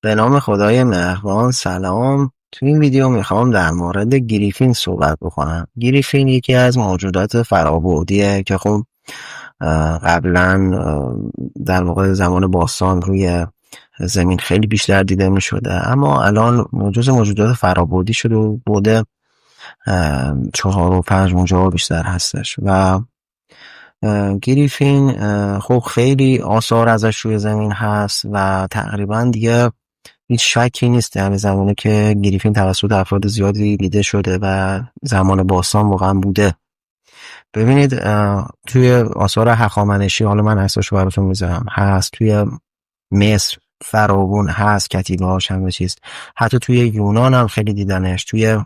به نام خدای مهربان. سلام. تو این ویدیو میخوام در مورد گریفین صحبت بکنم. گریفین یکی از موجودات فرابعدیه که خب قبلا در واقع زمان باستان روی زمین خیلی بیشتر دیده میشده، اما الان جز موجودات فرابعدی شده و بوده 4 و 5 اونجا بیشتر هستش. و گریفین خب خیلی آثار ازش روی زمین هست و تقریبا دیگه هیچ شکی نیست در زمانی که گریفین توسط افراد زیادی دیده شده و زمان باستان واقعا بوده. ببینید توی آثار هخامنشی، حالا من عکساشو براتون میذارم، هست توی مصر، فراون هست، کتیبه هاش همه چیز، حتی توی یونان هم خیلی دیدنش، توی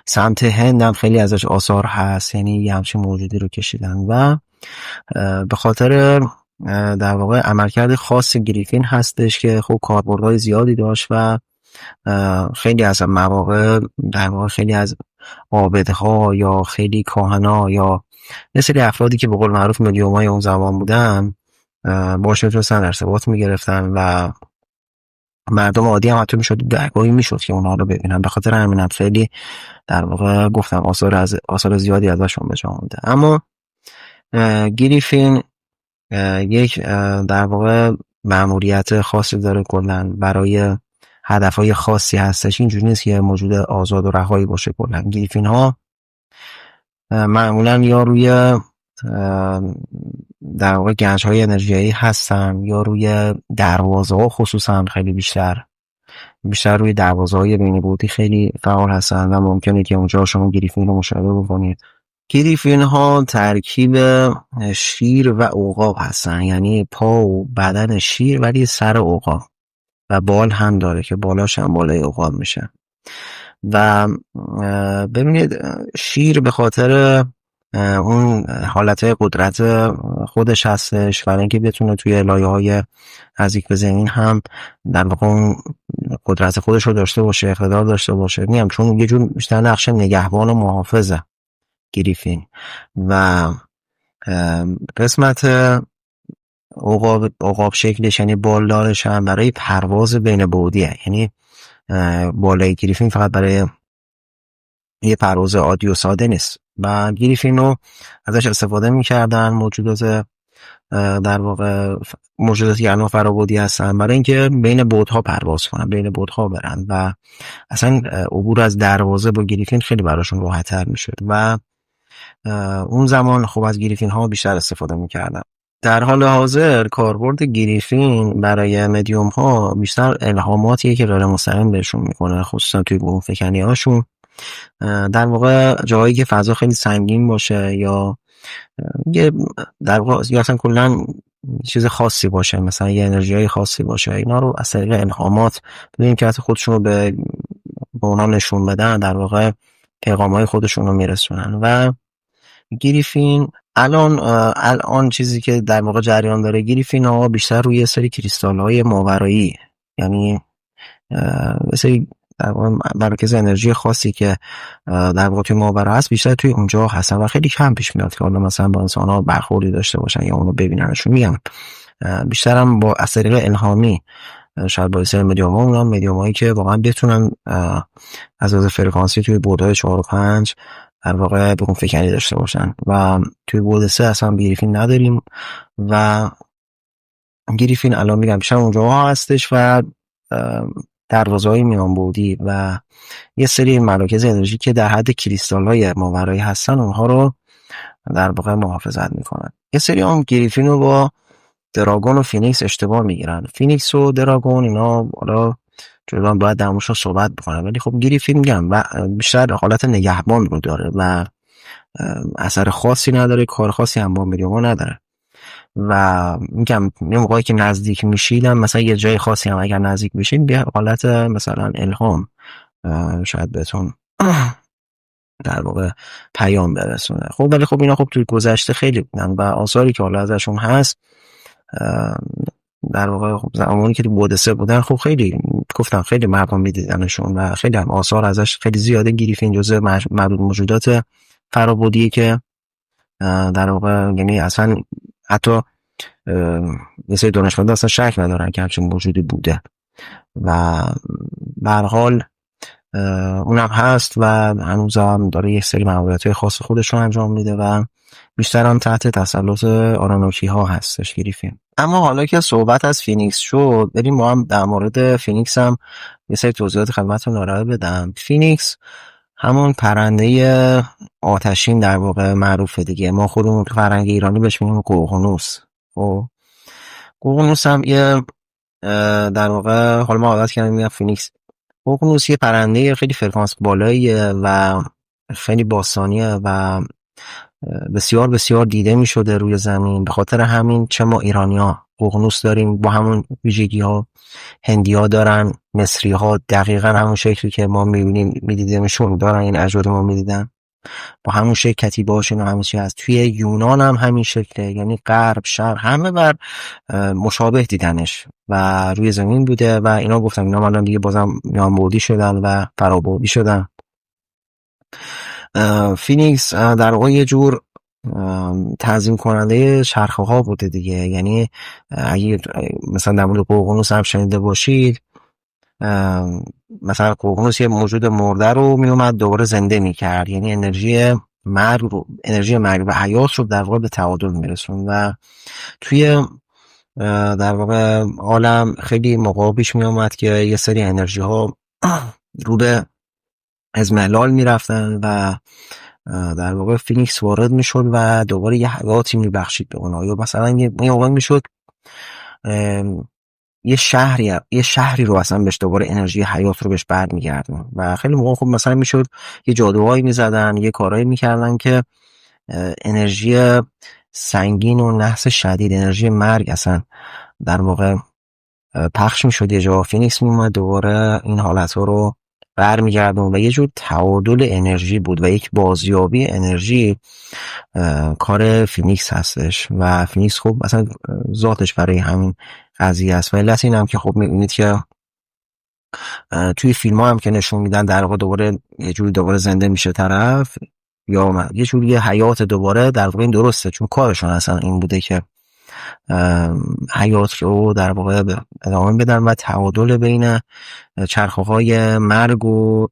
سمت هند هم خیلی ازش آثار هست، یعنی یه همچین موجودی رو کشیدن و به خاطر در واقع عملکرد خاص گریفین هستش که خب کاربردهای زیادی داشت و خیلی از مواقع در واقع خیلی از عابدها یا خیلی کاهنا یا یه سری افرادی که به قول معروف مدیومای اون زمان بودن باش میتونستن ارتباط میگرفتن و مردم عادی هم حتی میشد درگاهی میشد که اونها رو ببینن. به خاطر همینم خیلی در واقع گفتم آثار زیادی ازشون به جا مونده. اما گریفین یک در واقع مأموریت خاصی داره، کلا برای هدفهای خاصی هستش. اینجوری نیست که موجود آزاد و رهایی باشه. کلا گریفین ها معمولا یا روی در واقع گنج های انرژیایی هستن یا روی دروازه ها، خصوصا خیلی بیشتر روی دروازه های بین بعدی خیلی فعال هستن و ممکنه که اونجا شما گریفین رو مشاهده بکنید. گریفین ها ترکیب شیر و عقاب هستن، یعنی پا و بدن شیر ولی سر عقاب، و بال هم داره که بالاش هم بالای عقاب میشه. و ببینید شیر به خاطر اون حالت قدرت خودش هستش، برای اینکه بتونه توی لایه‌های نزدیک به زمین هم در واقع اون قدرت خودش رو داشته باشه، اقتدار داشته باشه. میگم چون یه جور بیشتر نقش نگهبان و محافظه گریفین. و قسمت عقاب شکلش یعنی بالدارش هم برای پرواز بین بعدیه، یعنی بالای گریفین فقط برای یه پرواز عادی و ساده نیست. و گریفین رو ازش استفاده میکردن موجودات در واقع موجوداتی که الان فرابعدی هستن، برای اینکه بین بعدها پرواز کنن، بین بعدها برن و اصلا عبور از دروازه با گریفین خیلی براشون راحت‌تر میشد و اون زمان خب از گریفین ها بیشتر استفاده میکردن. در حال حاضر کاربرد گریفین برای مدیوم ها بیشتر الهاماتیه که غیر مستقیم بهشون میکنه، خصوصا توی گم فکنی هاشون. در واقع جایی که فضا خیلی سنگین باشه یا در واقع یا اصلا کلا چیز خاصی باشه، مثلا یه انرژی خاصی باشه، اینا رو از طریق الهامات ببینیم که حتی خودشون رو به اونها نشون بدن، در واقع پیغام‌های خودشون رو میرسونن. و گریفین الان چیزی که در واقع جریان داره، گریفین ها بیشتر روی سری کریستال های ماورایی، یعنی سری در واقع مرکز انرژی خاصی که در واقع توی ماورا هست، بیشتر توی اونجا هستن و خیلی کم پیش میاد که حالا مثلا با انسان ها برخوردی داشته باشن یا اونو ببیننشون. میگم بیشتر هم با از طریق الهامی، شاید با سری مدیوم ها، اونم مدیوم هایی که واقعا بتونن از فرکانسی توی بودهای 4 و 5 در واقع بگم فکنی داشته باشن. و توی بود 3 اصلا گریفین نداریم و گریفین الان میگم بیشتر اونجا هستش و دروازه های میان بودی و یه سری مراکز انرژی که در حد کریستال های ماورایی هستن، اونها رو در واقع محافظت میکنن. یه سری هم گریفین رو با دراگون و فینیکس اشتباه میگیرن. فینیکس و دراگون اینا حالا جدا باید در موردشون صحبت بکنم، ولی خب گریفین میگم بیشتر حالت نگهبان رو داره و اثر خاصی نداره، کار خاصی هم با مدیوما نداره. و میگم یه موقعی که نزدیک میشیدم، مثلا یه جای خاصی هم اگر نزدیک بشید به حالت مثلا الهام شاید بهتون در واقع پیام برسونه. خب ولی خب اینا خب توی گذشته خیلی بودن و آثاری که حالا ازشون هست در واقع خب زمانی که بود 3 بودن، خب خیلی گفتم خیلی مردم میدیدنشون و خیلی هم آثار ازش خیلی زیاده. گریفین جزء معدود موجودات فرابعدیه که در واقع یعنی اصلا حتی یه سری دانشمندا اصلا شک ندارن که همچین موجودی بوده. و به هر حال اونم هست و هنوز هم داره یک سری معمولیت‌های خاص خودش رو انجام میده و بیشتر هم تحت تسلط آرانوکی ها هستش گریفین. اما حالا که صحبت از فینیکس شد، بریم ما هم در مورد فینیکس هم یه سری توضیحات خدمتتون ارائه بدم. فینیکس همون پرنده آتشین در واقع معروفه دیگه. ما خودمون تو فرهنگ ایرانی بهش میگیم ققنوس. خب ققنوس هم یه در واقع حالا ما عادت کردیم میگم فینیکس. ققنوس یه پرنده خیلی فرکانس بالاییه و خیلی باستانیه و بسیار بسیار دیده می شده روی زمین. به خاطر همین چه ما ایرانی‌ها ققنوس داریم با همون ویژگی‌ها، هندی‌ها دارن، مصری‌ها دقیقاً همون شکلی که ما می‌بینیم می‌دیدیمشون دارن، این اجداد ما می‌دیدن با همون شکل کتیبه‌هاشون و همه چی هست. توی یونان هم همین شکله، یعنی غرب شرق همه بر مشابه دیدنش و روی زمین بوده و اینا گفتم اینا الان دیگه بازم میانبردی شدن و فرابردی شدن. فینیکس در واقع یه جور تنظیم کننده چرخه ها بوده دیگه. یعنی اگه مثلا در مورد ققنوس هم شنیده باشید، مثلا ققنوس یه موجود مرده رو میومد دوباره زنده میکرد، یعنی انرژی مرگ و حیات رو در واقع به تعادل میرسون و توی در واقع عالم خیلی موقع پیش میومد که یه سری انرژی ها رو به ازمهلال میرفتن و در واقع فینیکس وارد میشد و دوباره یه حیاتی میبخشید به اونها. یا مثلا یه موقع میشد یه شهری رو اصلا بهش دوباره انرژی حیات رو بهش برمیگردن و خیلی موقع خوب مثلا میشد یه جادوهایی میزدن، یه کارهایی میکردن که انرژی سنگین و نحس شدید، انرژی مرگ اصلا در واقع پخش میشد. یه جا فینیکس میومد دوباره این حالت ها رو برمیگردون و یه جور تعادل انرژی بود و یک بازیابی انرژی کار فینیکس هستش و فینیکس خب مثلا ذاتش برای همین قضیه است. و علت این هم که خب میبینید که توی فیلم ها هم که نشون میدن در واقع دوباره یه جوری دوباره زنده میشه طرف یا یه جوری حیات دوباره، در واقع این درسته چون کارشون اصلا این بوده که حیات رو در واقع ادامه بدن و تعادل بین چرخه های مرگ و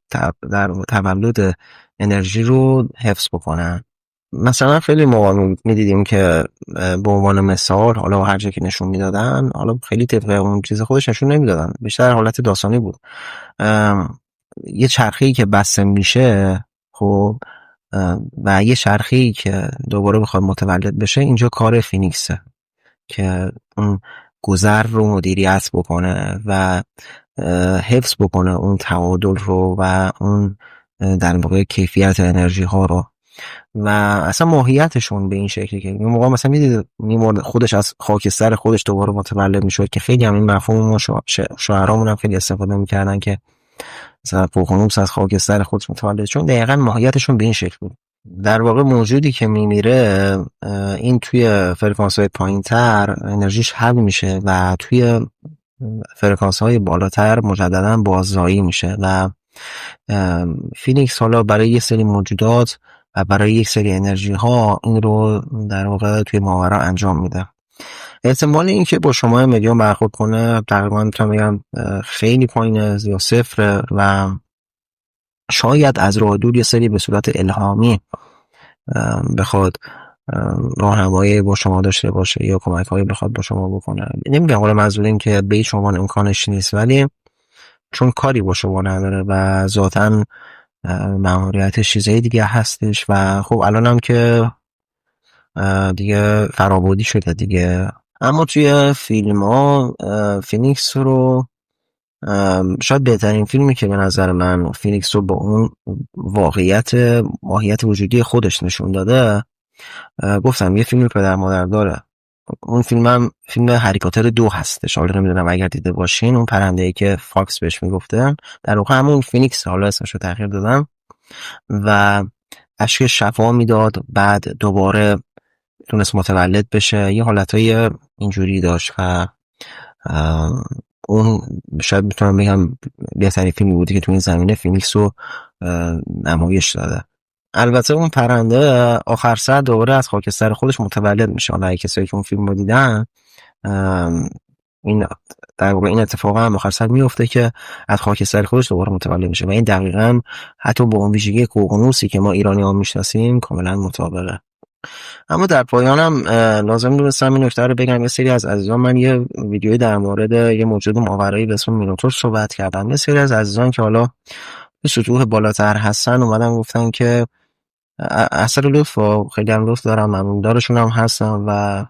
در تولد انرژی رو حفظ بکنن. مثلا خیلی موقع میدیدیم که به عنوان مثال حالا هر جا که نشون میدادن، حالا خیلی طبق اون چیز خودش نشون نمیدادن، بیشتر حالت داستانی بود، یه چرخه‌ای که بسته میشه خب و یه چرخه‌ای که دوباره بخواد متولد بشه، اینجا کار فینیکسه که اون گذر رو مدیریت بکنه و حفظ بکنه اون تعادل رو و اون در واقع کیفیت انرژی ها رو و اصلا ماهیتشون به این شکلی که این موقع مثلا میدید خودش از خاکستر خودش دوباره متولد میشد که خیلی هم این مفهوم ما شاعرامون هم خیلی استفاده میکردن که مثلا ققنوس از خاکستر خودش متولد، چون دقیقا ماهیتشون به این شکل بود. در واقع موجودی که میمیره این توی فرکانس های پایین تر انرژیش حل میشه و توی فرکانس های بالاتر مجددا باززایی میشه و فینیکس حالا برای یک سری موجودات و برای یک سری انرژی ها این رو در واقع توی ماورا انجام میده. احتمال این که با شما مدیوم برخورد کنه تقریبا میتونم بگم خیلی پایینه یا صفر و شاید از راه دور یه سری به صورت الهامی بخواد راهنمایی با شما داشته باشه یا کمک هایی بخواد با شما بکنه. نمیگم حالا منظور این که به شما امکانش نیست، ولی چون کاری با شما نداره و ذاتاً ماموریتش چیزای دیگه هستش و خب الان هم که دیگه فرابودی شده دیگه. اما توی فیلم ها فینیکس رو شاید بهترین فیلمی که به نظر من فینیکس رو با اون ماهیت وجودی خودش نشون داده، گفتم یه فیلم پدر مادر داره. اون فیلم هری پاتر 2 هستش. حالا نمیدونم اگر دیده باشین، اون پرنده‌ای که فاکس بهش میگفتن در واقع همون فینیکس، حالا اسمش رو تغییر دادم و اشک شفا میداد، بعد دوباره تونست متولد بشه، یه حالتهای اینجوری داشت و اون شاید میتونم بگم بهترین فیلمی بودی که تو این زمینه فینیکس رو نمایش داده. البته اون پرنده آخر سر دوباره از خاکستر خودش متولد میشه. حالا کسایی که اون فیلم رو دیدن این در واقع این اتفاق هم آخر سر میفته که از خاکستر خودش دوباره متولد میشه و این دقیقا حتی با اون ویژگی کوقنوسی که ما ایرانی ها میشناسیم کاملا مطابقه. اما در پایانم لازم دونستم این نکته رو بگم. یه سری از عزیزان، من یه ویدیویی در مورد یه موجود ماورایی به اسم مینوتور صحبت کردم. یه سری از عزیزان که حالا به سطوح بالاتر هستن اومدن گفتن که اثر لطف و خیلی هم لطف دارم، ممنون دارشون هم هستم و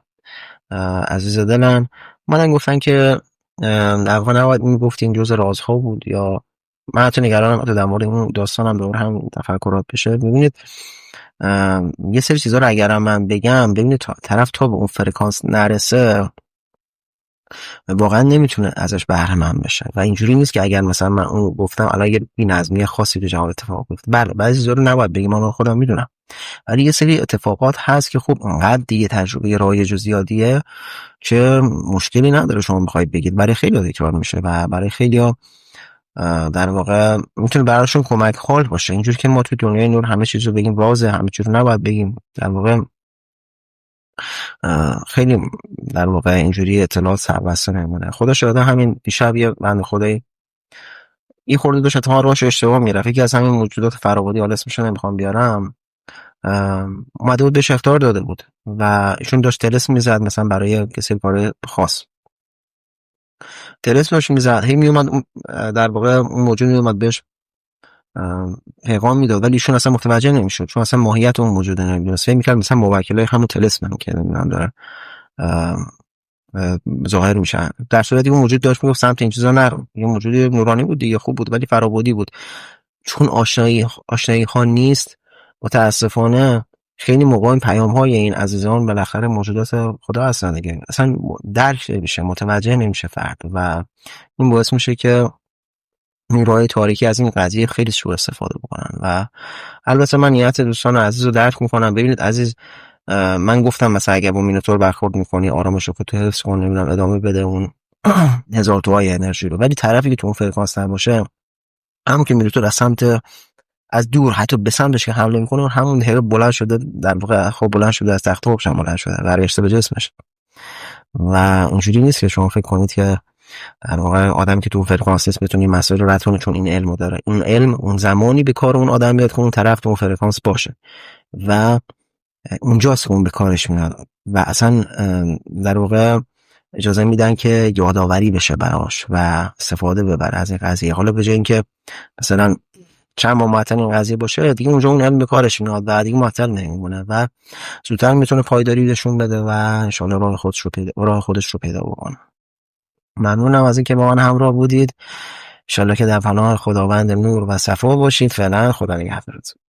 عزیز دلن. اومدن گفتن که در واقع نباید میگفتین جز رازها بود، یا من حتی نگرانم حتی در مورد اون داستانم دور هم تفکرات بشه. ببینید یه سری چیزا رو اگرم من بگم، ببینید طرف تا به اون فرکانس نرسه واقعا نمیتونه ازش بهره مند بشه و اینجوری نیست که اگر مثلا من اون گفتم الان یه بی‌نظمی خاصی تو جهان اتفاق بیفته. بله بعضی چیزا رو نباید بگم، من خودم میدونم، ولی یه سری اتفاقات هست که خب انقدر دیگه تجربه رایج و زیادیه که مشکلی نداره شما بخواید بگید. برای خیلی تکرار میشه و برای خیلی در واقع میتونه براشون کمک حال باشه. اینجوری که ما تو دنیای نور همه چیز رو بگیم واضحه، همه چیز رو نباید بگیم. در واقع خیلی در واقع اینجوری اطلاعات سربسته نمونه. خدا شاهده همین دیشب یه بنده خدایی این خورده داشت اتفاق روش اشتباه میرفت. یکی از همین موجودات فرابودی، حالا اسمش رو نمیخوام بیارم، اومده بود بهش اخطار داده بود و ایشون داشت طلسم میزد مثلا برای کسی کار خاص، طلسم داشت میزد، هی میومد در واقع اون موجود میومد بهش پیغام میداد ولی ایشون اصلا متوجه نمیشد چون اصلا ماهیت اون موجود نمیدونست. فکر میکرد مثلا موکلای همون طلسم که نمیدونم داره ظاهر میشن، در صورتی اون موجود داشت میگفت سمت این چیزا نرو. یه موجود نورانی بود دیگه، خوب بود ولی فرابودی بود. چون آشنایی ها نیست متاسفانه خیلی موقع این پیام های این عزیزان بالاخره موجودات خدا هستن دیگه، اصلا درک نمیشه، متوجه نمیشه فرد و این باعث میشه که نیروهای تاریکی از این قضیه خیلی سوء استفاده بکنن. و البته من نیت دوستان عزیز رو درک میکنم. ببینید عزیز، من گفتم مثلا اگه با مینوتور برخورد میکنی آرامش رو تو حفظ کن، نمیدونم ادامه بده اون هزار توهای انرژی رو، ولی طرفی که تو اون فرکانس باشه همون که مینوتور از سمت از دور حتی به سمتش که حمله میکنه همون دقیقه بلند شده، در واقع خب بلند شده از تخت خوابش بلند شده برگشته به جسمش و اونجوری نیست که شما فکر کنید که در واقع آدمی که تو فرکانس نیست بتونه این مسائل رو رد کنه چون این علمو داره. اون علم اون زمانی به کار اون آدم میاد که اون طرف تو اون فرکانس باشه و اونجاست که اون به کارش میاد و اصلا در واقع اجازه میدن که یادآوری بشه براش و استفاده ببره از این قضیه. حالا به جای اینکه مثلا چند ماه معطل این قضیه باشه دیگه اونجا اون علم به کارش میاد و دیگه معطل نمیمونه و زودتر میتونه پایداری نشون بده و ان شاء الله راه خودش رو پیدا بکنه. ممنونم از اینکه با من همراه بودید. ان شاء الله که در پناه خداوند نور و صفا باشید. فعلا خدا نگهدارتون.